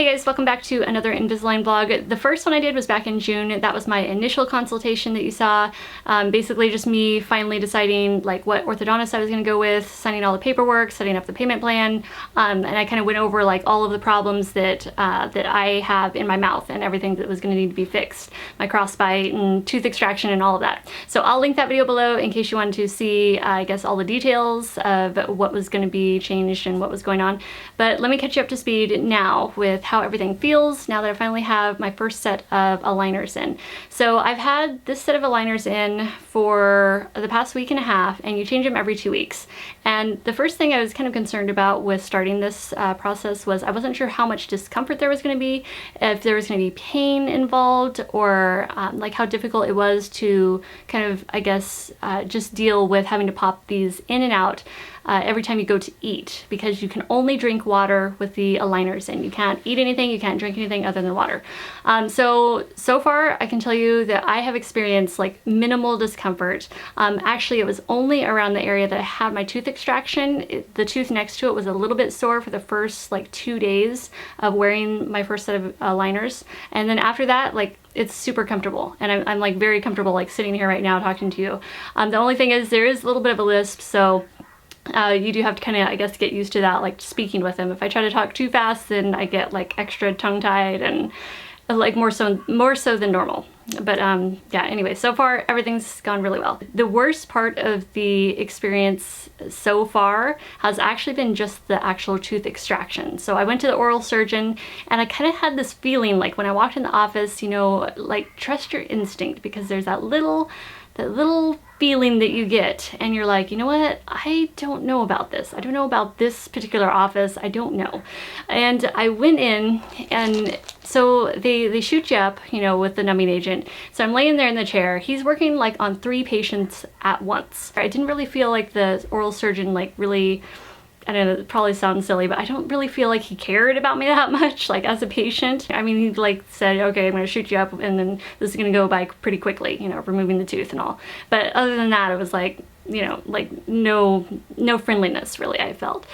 Hey guys, welcome back to another Invisalign vlog. The first one I did was back in June. That was my initial consultation that you saw. Basically just me finally deciding like what orthodontist I was going to go with, signing all the paperwork, setting up the payment plan, and I kind of went over like all of the problems that that I have in my mouth and everything that was going to need to be fixed. My crossbite and tooth extraction and all of that. So I'll link that video below in case you wanted to see, I guess, all the details of what was going to be changed and what was going on. But let me catch you up to speed now with how everything feels now that I finally have my first set of aligners in. So I've had this set of aligners in for the past week and a half, and you change them every 2 weeks. And the first thing I was kind of concerned about with starting this process was I wasn't sure how much discomfort there was going to be, if there was going to be pain involved, or like how difficult it was to kind of, I guess, just deal with having to pop these in and out every time you go to eat, because you can only drink water with the aligners in. You can't eat anything, you can't drink anything other than water. So far I can tell you that I have experienced like minimal discomfort. Actually, it was only around the area that I had my tooth extraction. The tooth next to it was a little bit sore for the first like 2 days of wearing my first set of aligners, and then after that, like, it's super comfortable, and I'm like very comfortable like sitting here right now talking to you. The only thing is there is a little bit of a lisp, so you do have to kind of, I guess, get used to that, like speaking with him. If I try to talk too fast, then I get like extra tongue-tied and like more so than normal. But yeah, anyway, so far everything's gone really well. The worst part of the experience so far has actually been just the actual tooth extraction. So I went to the oral surgeon, and I kind of had this feeling like when I walked in the office, you know, like trust your instinct, because there's that little feeling that you get, and you're like, you know what, I don't know about this. I don't know about this particular office. I don't know. And I went in, and so they shoot you up, you know, with the numbing agent. So I'm laying there in the chair. He's working like on 3 patients at once. I didn't really feel like the oral surgeon like really, I don't know, it probably sounds silly, but I don't really feel like he cared about me that much, like as a patient. I mean, he like said, okay, I'm gonna shoot you up, and then this is gonna go by pretty quickly, you know, removing the tooth and all. But other than that, it was like, you know, like no friendliness really, I felt.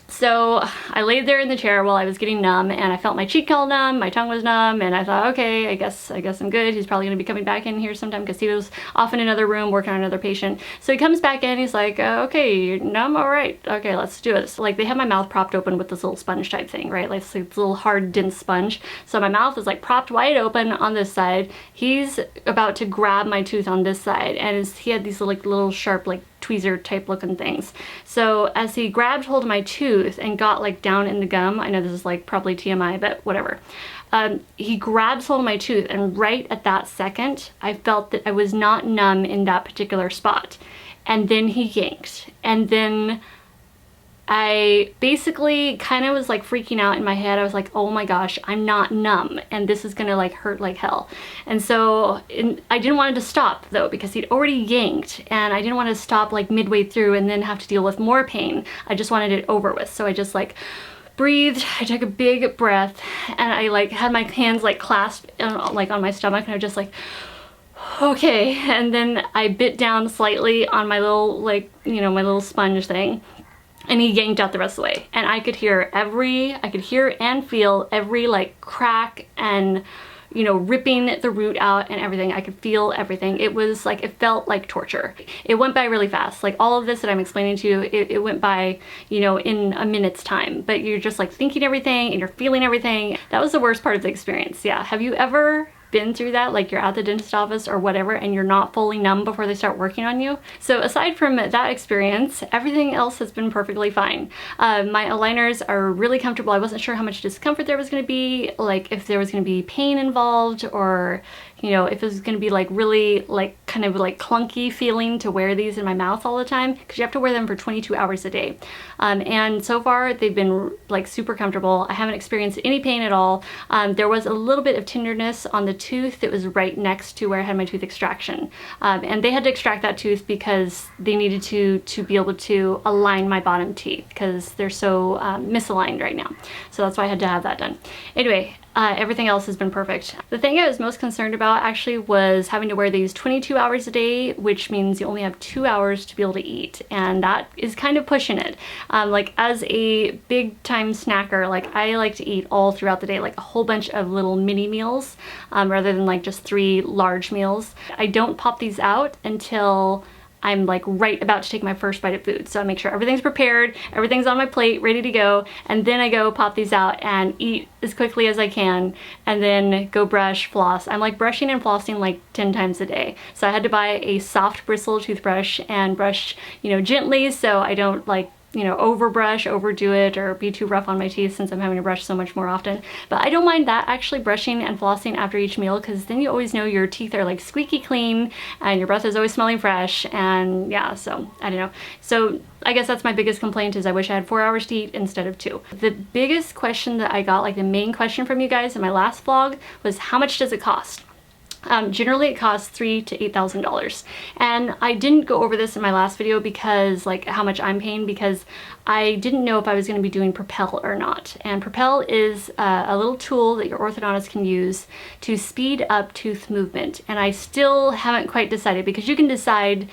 So I laid there in the chair while I was getting numb, and I felt my cheek all numb, my tongue was numb, and I thought, okay, I guess I'm good. He's probably gonna be coming back in here sometime, because he was off in another room working on another patient. So he comes back in, he's like, okay, you're numb, all right, okay, let's do it. So, like, they have my mouth propped open with this little sponge type thing, right? Like, it's like this little hard, dense sponge. So my mouth is like propped wide open on this side. He's about to grab my tooth on this side, and he had these like little sharp, like, tweezer type looking things. So as he grabbed hold of my tooth and got like down in the gum, I know this is like probably TMI, but whatever. He grabs hold of my tooth, and right at that second, I felt that I was not numb in that particular spot. And then he yanked, and then I basically kind of was like freaking out in my head. I was like, oh my gosh, I'm not numb, and this is gonna like hurt like hell. And so I didn't want it to stop though, because he'd already yanked, and I didn't want to stop like midway through and then have to deal with more pain. I just wanted it over with. So I just like breathed, I took a big breath, and I like had my hands like clasped like on my stomach, and I was just like, okay. And then I bit down slightly on my little, like, you know, my little sponge thing, and he yanked out the rest of the way. And I could hear and feel every like crack and, you know, ripping the root out and everything. I could feel everything. It was like, it felt like torture. It went by really fast. Like all of this that I'm explaining to you, it went by, you know, in a minute's time. But you're just like thinking everything, and you're feeling everything. That was the worst part of the experience. Yeah. Have you ever been through that? Like you're at the dentist office or whatever, and you're not fully numb before they start working on you? So aside from that experience, everything else has been perfectly fine. My aligners are really comfortable. I wasn't sure how much discomfort there was going to be, like if there was going to be pain involved, or, you know, if it was going to be like really like kind of like clunky feeling to wear these in my mouth all the time, because you have to wear them for 22 hours a day. And so far they've been like super comfortable. I haven't experienced any pain at all. There was a little bit of tenderness on the tooth that was right next to where I had my tooth extraction. And they had to extract that tooth because they needed to be able to align my bottom teeth, because they're so misaligned right now. So that's why I had to have that done. Anyway, everything else has been perfect. The thing I was most concerned about actually was having to wear these 22 hours a day, which means you only have 2 hours to be able to eat, and that is kind of pushing it. Like as a big time snacker, like I like to eat all throughout the day, like a whole bunch of little mini meals, rather than like just 3 large meals. I don't pop these out until I'm like right about to take my first bite of food. So I make sure everything's prepared, everything's on my plate, ready to go, and then I go pop these out and eat as quickly as I can, and then go brush, floss. I'm like brushing and flossing like 10 times a day. So I had to buy a soft bristle toothbrush and brush, you know, gently so I don't like, you know, overbrush, overdo it, or be too rough on my teeth since I'm having to brush so much more often. But I don't mind that, actually, brushing and flossing after each meal, because then you always know your teeth are like squeaky clean and your breath is always smelling fresh. And yeah, so I don't know. So I guess that's my biggest complaint, is I wish I had 4 hours to eat instead of 2. The biggest question that I got, like the main question from you guys in my last vlog, was how much does it cost? Generally it costs $3,000 to $8,000, and I didn't go over this in my last video because like how much I'm paying, because I didn't know if I was going to be doing Propel or not. And Propel is a little tool that your orthodontist can use to speed up tooth movement, and I still haven't quite decided, because you can decide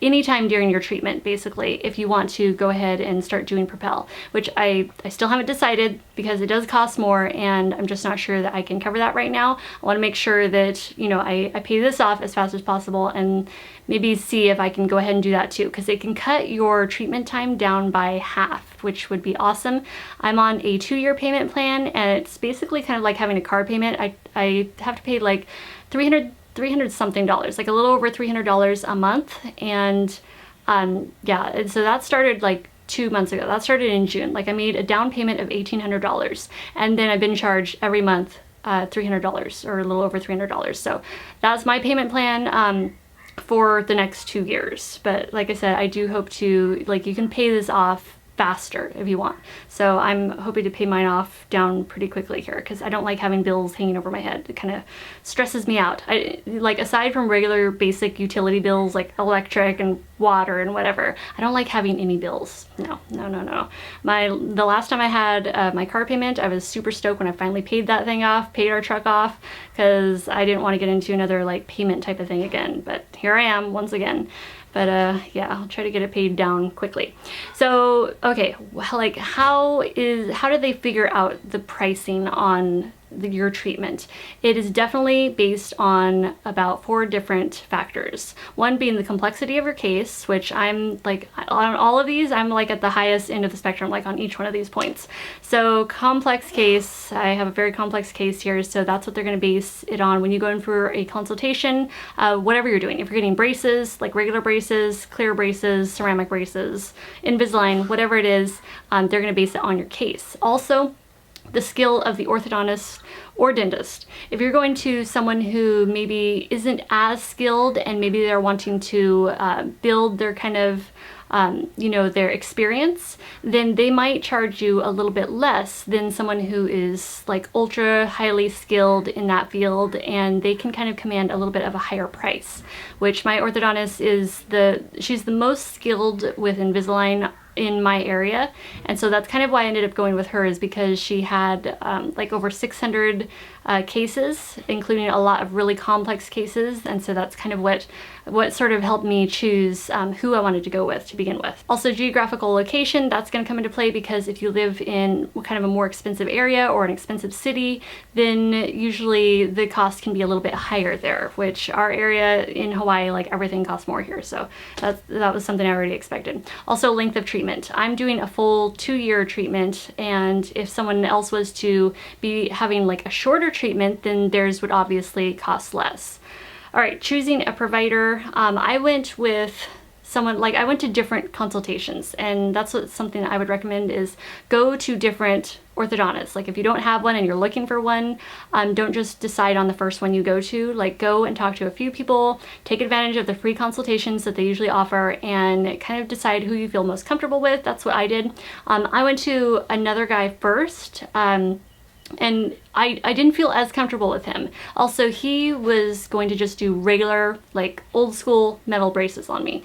anytime during your treatment basically if you want to go ahead and start doing Propel, which I still haven't decided because it does cost more, and I'm just not sure that I can cover that right now. I want to make sure that, you know, I pay this off as fast as possible, and maybe see if I can go ahead and do that too, because it can cut your treatment time down by half, which would be awesome. I'm on a 2-year payment plan, and it's basically kind of like having a car payment. I have to pay like $300 something, like a little over $300 a month. And yeah, and so that started like 2 months ago. That started in June. Like I made a down payment of $1,800, and then I've been charged every month $300, or a little over $300. So that's my payment plan for the next 2 years. But like I said, I do hope to, like, you can pay this off faster if you want. So I'm hoping to pay mine off down pretty quickly here, because I don't like having bills hanging over my head. It kind of stresses me out. Like, aside from regular basic utility bills like electric and water and whatever, I don't like having any bills. No. The last time I had my car payment, I was super stoked when I finally paid that thing off, paid our truck off, because I didn't want to get into another like payment type of thing again. But here I am once again. But yeah, I'll try to get it paid down quickly. So, okay, like how did they figure out the pricing on your treatment? It is definitely based on about 4 different factors. One being the complexity of your case, which I'm like, on all of these, I'm like at the highest end of the spectrum, like on each one of these points. So complex case, I have a very complex case here, so that's what they're going to base it on when you go in for a consultation, whatever you're doing. If you're getting braces, like regular braces, clear braces, ceramic braces, Invisalign, whatever it is, they're going to base it on your case. Also, the skill of the orthodontist or dentist. If you're going to someone who maybe isn't as skilled, and maybe they're wanting to build their kind of you know, their experience, then they might charge you a little bit less than someone who is like ultra highly skilled in that field, and they can kind of command a little bit of a higher price, which my orthodontist is she's the most skilled with Invisalign in my area, and so that's kind of why I ended up going with her, is because she had like over 600 cases, including a lot of really complex cases, and so that's kind of what sort of helped me choose who I wanted to go with to begin with. Also, geographical location, that's going to come into play, because if you live in kind of a more expensive area or an expensive city, then usually the cost can be a little bit higher there, which our area in Hawaii, like everything costs more here, so that was something I already expected. Also, length of treatment. I'm doing a full 2-year treatment, and if someone else was to be having like a shorter treatment, then theirs would obviously cost less. All right, choosing a provider. I went with someone, like I went to different consultations, and that's something I would recommend, is go to different orthodontists. Like if you don't have one and you're looking for one, don't just decide on the first one you go to. Like go and talk to a few people, take advantage of the free consultations that they usually offer, and kind of decide who you feel most comfortable with. That's what I did. I went to another guy first. And I didn't feel as comfortable with him. Also, he was going to just do regular, like old school metal braces on me,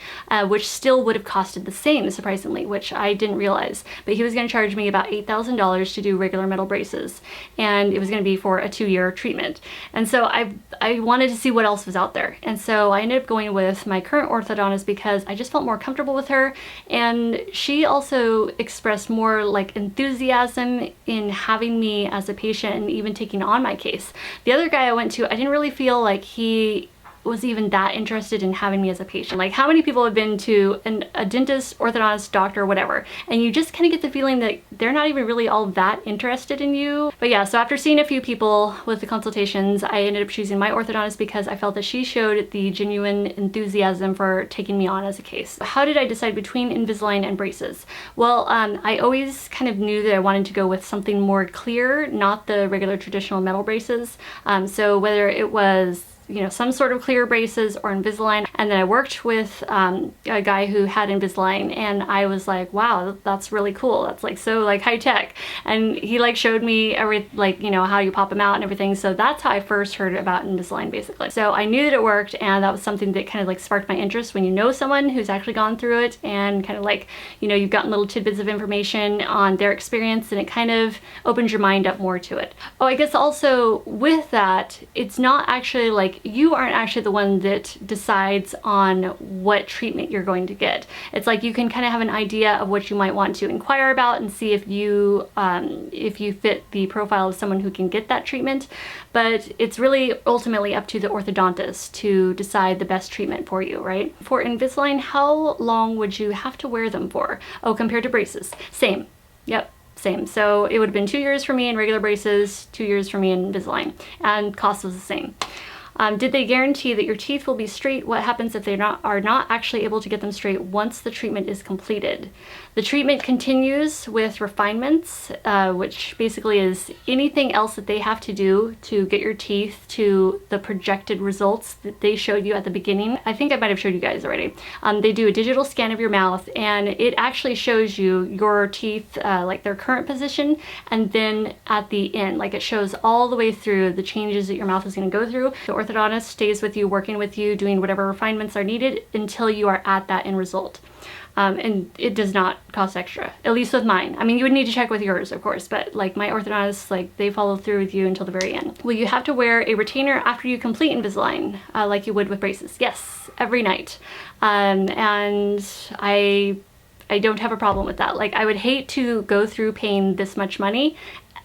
which still would have costed the same, surprisingly, which I didn't realize. But he was going to charge me about $8,000 to do regular metal braces, and it was going to be for a 2-year treatment. And so I wanted to see what else was out there. And so I ended up going with my current orthodontist because I just felt more comfortable with her, and she also expressed more like enthusiasm in having me as a patient and even taking on my case. The other guy I went to, I didn't really feel like he was even that interested in having me as a patient. Like, how many people have been to a dentist, orthodontist, doctor, whatever, and you just kind of get the feeling that they're not even really all that interested in you. But yeah, so after seeing a few people with the consultations, I ended up choosing my orthodontist because I felt that she showed the genuine enthusiasm for taking me on as a case. How did I decide between Invisalign and braces? Well, I always kind of knew that I wanted to go with something more clear, not the regular traditional metal braces. So whether it was, you know, some sort of clear braces or Invisalign. And then I worked with a guy who had Invisalign, and I was like, wow, that's really cool. That's like so like high tech. And he like showed me like, you know, how you pop them out and everything. So that's how I first heard about Invisalign, basically. So I knew that it worked, and that was something that kind of like sparked my interest when you know someone who's actually gone through it, and kind of like, you know, you've gotten little tidbits of information on their experience, and it kind of opens your mind up more to it. Oh, I guess also with that, it's not actually like, you aren't actually the one that decides on what treatment you're going to get. It's like you can kind of have an idea of what you might want to inquire about and see if you fit the profile of someone who can get that treatment. But it's really ultimately up to the orthodontist to decide the best treatment for you, right? For Invisalign, how long would you have to wear them for? Oh, compared to braces, same. Yep. Same. So it would have been 2 years for me in regular braces, 2 years for me in Invisalign, and cost was the same. Did they guarantee that your teeth will be straight? What happens if they are not actually able to get them straight once the treatment is completed? The treatment continues with refinements, which basically is anything else that they have to do to get your teeth to the projected results that they showed you at the beginning. I think I might have showed you guys already. They do a digital scan of your mouth, and it actually shows you your teeth, like their current position, and then at the end, like it shows all the way through the changes that your mouth is going to go through. The orthodontist stays with you, working with you, doing whatever refinements are needed until you are at that end result. And it does not cost extra, at least with mine. I mean, you would need to check with yours, of course, but like my orthodontists, like they follow through with you until the very end. Will you have to wear a retainer after you complete Invisalign, like you would with braces? Yes, every night. And I don't have a problem with that. Like, I would hate to go through paying this much money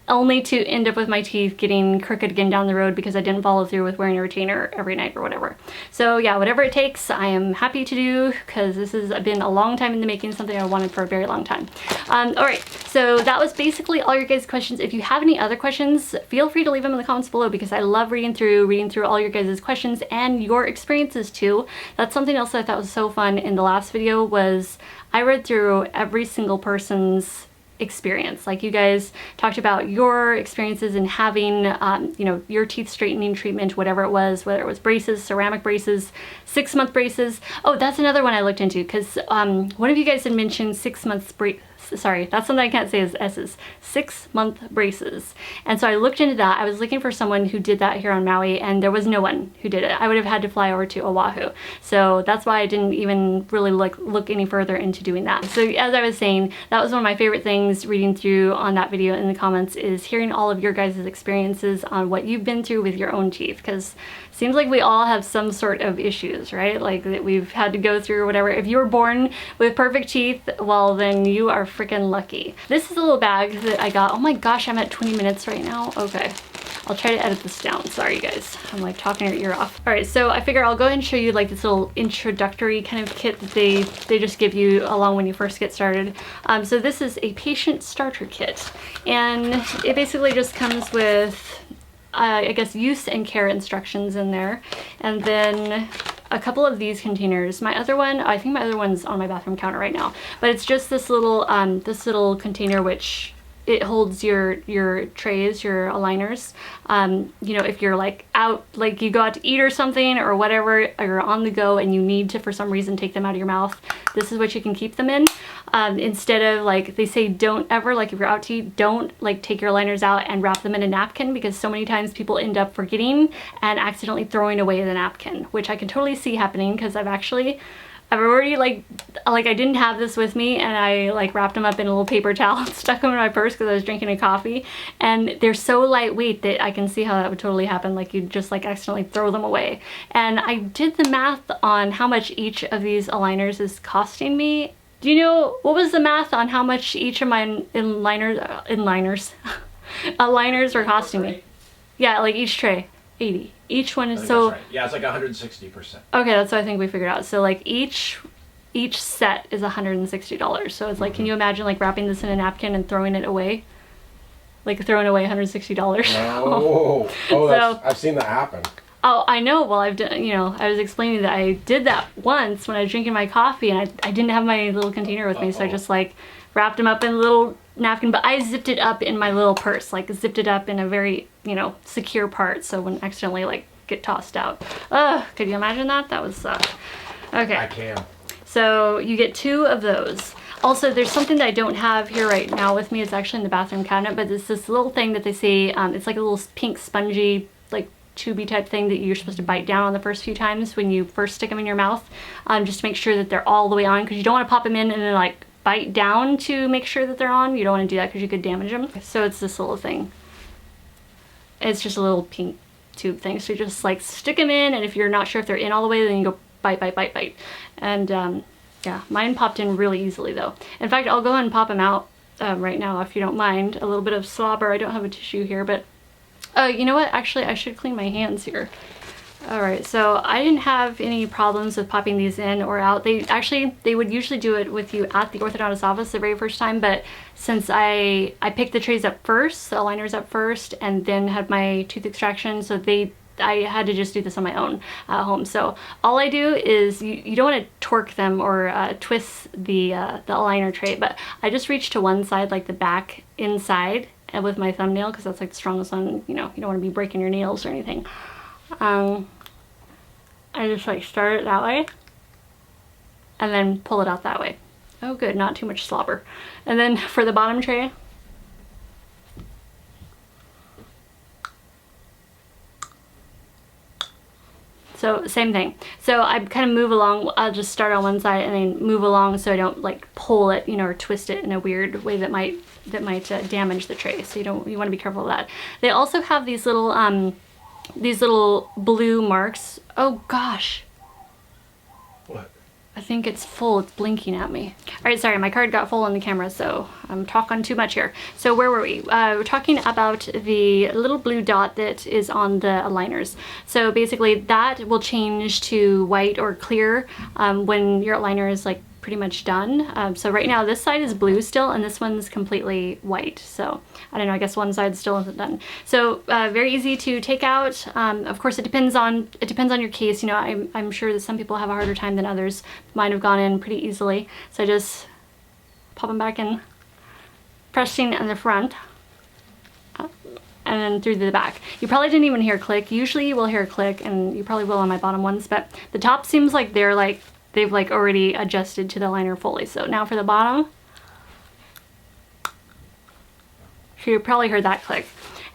only to end up with my teeth getting crooked again down the road because I didn't follow through with wearing a retainer every night or whatever. So yeah, whatever it takes, I am happy to do, because this has been a long time in the making, something I wanted for a very long time. All right, so that was basically all your guys' questions. If you have any other questions, feel free to leave them in the comments below, because I love reading through all your guys' questions and your experiences too. That's something else that I thought was so fun in the last video, was I read through every single person's experience. Like, you guys talked about your experiences in having, you know, your teeth straightening treatment, whatever it was, whether it was braces, ceramic braces, 6-month braces. Oh, that's another one I looked into, because one of you guys had mentioned 6 months sorry, that's something I can't say is S's, 6-month braces. And so I looked into that. I was looking for someone who did that here on Maui, and there was no one who did it. I would have had to fly over to Oahu. So that's why I didn't even really look any further into doing that. So as I was saying, that was one of my favorite things reading through on that video in the comments, is hearing all of your guys' experiences on what you've been through with your own teeth, because it seems like we all have some sort of issues, right? Like that we've had to go through or whatever. If you were born with perfect teeth, well, then you are freaking lucky. This is a little bag that I got. Oh my gosh, I'm at 20 minutes right now. Okay. I'll try to edit this down. Sorry guys, I'm like talking your ear off. All right, so I figure I'll go ahead and show you like this little introductory kind of kit that they just give you along when you first get started. So this is a patient starter kit, and it basically just comes with I guess use and care instructions in there, and then a couple of these containers. My other one, I think my other one's on my bathroom counter right now, but it's just this little container, which it holds your trays, your aligners. You know, if you're like out, like you go out to eat or something or whatever, or you're on the go and you need to for some reason take them out of your mouth, this is what you can keep them in. instead of like, they say don't ever, like if you're out to eat, don't like take your aligners out and wrap them in a napkin, because so many times people end up forgetting and accidentally throwing away the napkin, which I can totally see happening, because I've already like I didn't have this with me, and I like wrapped them up in a little paper towel and stuck them in my purse because I was drinking a coffee, and they're so lightweight that I can see how that would totally happen, like you just like accidentally throw them away. And I did the math on how much each of these aligners is costing me. Do you know what was the math on how much each of my aligners are costing me? Yeah, like each tray, 80. Each one is so. That's right. Yeah, it's like 160%. Okay, that's what I think we figured out. So like each set is $160. So it's like, can you imagine like wrapping this in a napkin and throwing it away? Like throwing away $160. Oh, So, I've seen that happen. oh, I know. Well, I've done, you know, I was explaining that I did that once when I was drinking my coffee, and I didn't have my little container with me, so I just like wrapped them up in a little napkin, but I zipped it up in my little purse, like zipped it up in a very, you know, secure part, so it wouldn't accidentally like get tossed out. Ugh, could you imagine that? That would suck. Okay. I can. So you get 2 of those. Also, there's something that I don't have here right now with me. It's actually in the bathroom cabinet, but it's this little thing that they say, it's like a little pink spongy, like tubey type thing that you're supposed to bite down on the first few times when you first stick them in your mouth, just to make sure that they're all the way on, because you don't want to pop them in and then like bite down to make sure that they're on. You don't want to do that because you could damage them. So it's this little thing. It's just a little pink tube thing. So you just like stick them in, and if you're not sure if they're in all the way, then you go bite, bite, bite, bite. And yeah, mine popped in really easily though. In fact, I'll go ahead and pop them out right now if you don't mind. A little bit of slobber. I don't have a tissue here, but you know what? Actually, I should clean my hands here. Alright, so I didn't have any problems with popping these in or out. They would usually do it with you at the orthodontist office the very first time, but since I picked the trays up first, the aligners up first, and then had my tooth extraction, so I had to just do this on my own at home. So all I do is, you don't want to torque them or twist the aligner tray, but I just reach to one side, like the back inside, and with my thumbnail, because that's like the strongest one, you know, you don't want to be breaking your nails or anything. I just like start it that way and then pull it out that way. Oh good, not too much slobber. And then for the bottom tray, so same thing. So I kind of move along. I'll just start on one side and then move along so I don't like pull it, you know, or twist it in a weird way that might damage the tray. So you want to be careful of that. They also have these little blue marks. Oh gosh. What? I think it's full. It's blinking at me. All right, sorry, my card got full on the camera, so I'm talking too much here. So where were we? We're talking about the little blue dot that is on the aligners. So basically that will change to white or clear when your aligner is like pretty much done. So right now this side is blue still, and this one's completely white. So I don't know, I guess one side still isn't done. So very easy to take out. Of course it depends on your case. You know, I'm sure that some people have a harder time than others. Mine have gone in pretty easily. So I just pop them back in, pressing in the front and then through the back. You probably didn't even hear a click. Usually you will hear a click, and you probably will on my bottom ones, but the top seems like they've like already adjusted to the liner fully. So now for the bottom, you probably heard that click.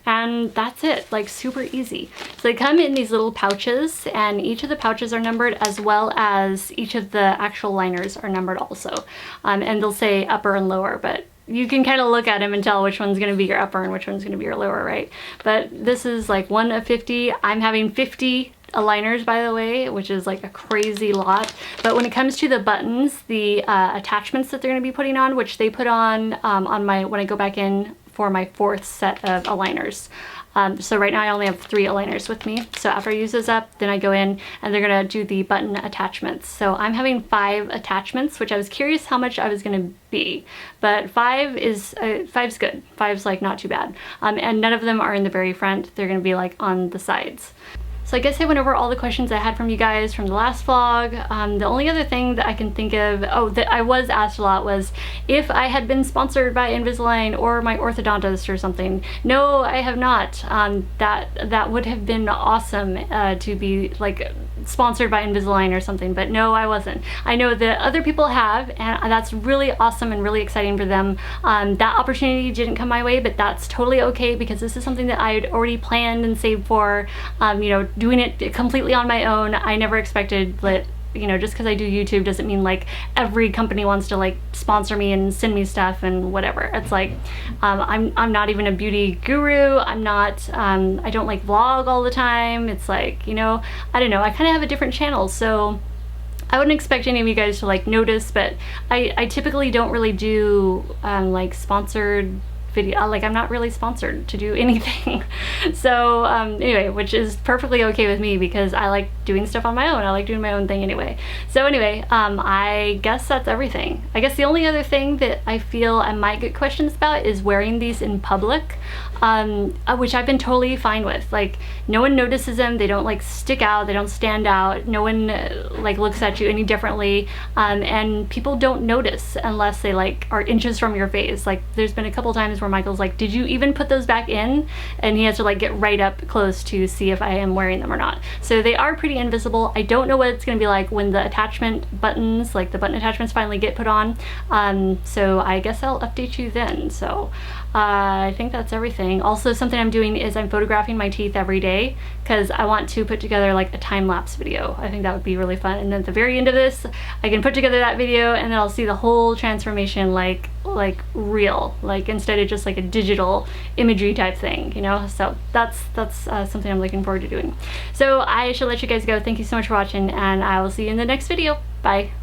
And that's it, like super easy. So they come in these little pouches, and each of the pouches are numbered, as well as each of the actual liners are numbered also. And they'll say upper and lower, but you can kind of look at them and tell which one's gonna be your upper and which one's gonna be your lower, right? But this is like 1 of 50. I'm having 50 aligners, by the way, which is like a crazy lot. But when it comes to the buttons, the attachments that they're going to be putting on, which they put on when I go back in for my 4th set of aligners. So right now I only have 3 aligners with me. So after I use those up, then I go in and they're gonna do the button attachments. So I'm having 5 attachments, which I was curious how much I was gonna be, but 5's good. 5's like not too bad. And none of them are in the very front. They're gonna be like on the sides. So I guess I went over all the questions I had from you guys from the last vlog. The only other thing that I can think of, that I was asked a lot, was if I had been sponsored by Invisalign or My Orthodontist or something. No, I have not. That would have been awesome to be like sponsored by Invisalign or something, but no, I wasn't. I know that other people have, and that's really awesome and really exciting for them. That opportunity didn't come my way, but that's totally okay because this is something that I had already planned and saved for. You know, doing it completely on my own. I never expected that, you know, just because I do YouTube doesn't mean like every company wants to like sponsor me and send me stuff and whatever. It's like I'm not even a beauty guru. I'm not I don't like vlog all the time. It's like, you know, I don't know, I kind of have a different channel, so I wouldn't expect any of you guys to like notice, but I typically don't really do like sponsored video. Like, I'm not really sponsored to do anything. So anyway, which is perfectly okay with me because I like doing stuff on my own. I like doing my own thing anyway. So anyway, I guess that's everything. I guess the only other thing that I feel I might get questions about is wearing these in public, which I've been totally fine with. Like, no one notices them. They don't like stick out. They don't stand out. No one like looks at you any differently. And people don't notice unless they like are inches from your face. Like, there's been a couple times where Michael's like, did you even put those back in? And he has to like get right up close to see if I am wearing them or not. So they are pretty invisible. I don't know what it's going to be like when the attachment buttons, like the button attachments, finally get put on. So I guess I'll update you then. So I think that's everything. Also, something I'm doing is I'm photographing my teeth every day because I want to put together like a time-lapse video. I think that would be really fun. And then at the very end of this, I can put together that video and then I'll see the whole transformation like real, like instead of just like a digital imagery type thing, you know? So that's something I'm looking forward to doing. So I should let you guys go. Thank you so much for watching, and I will see you in the next video. Bye.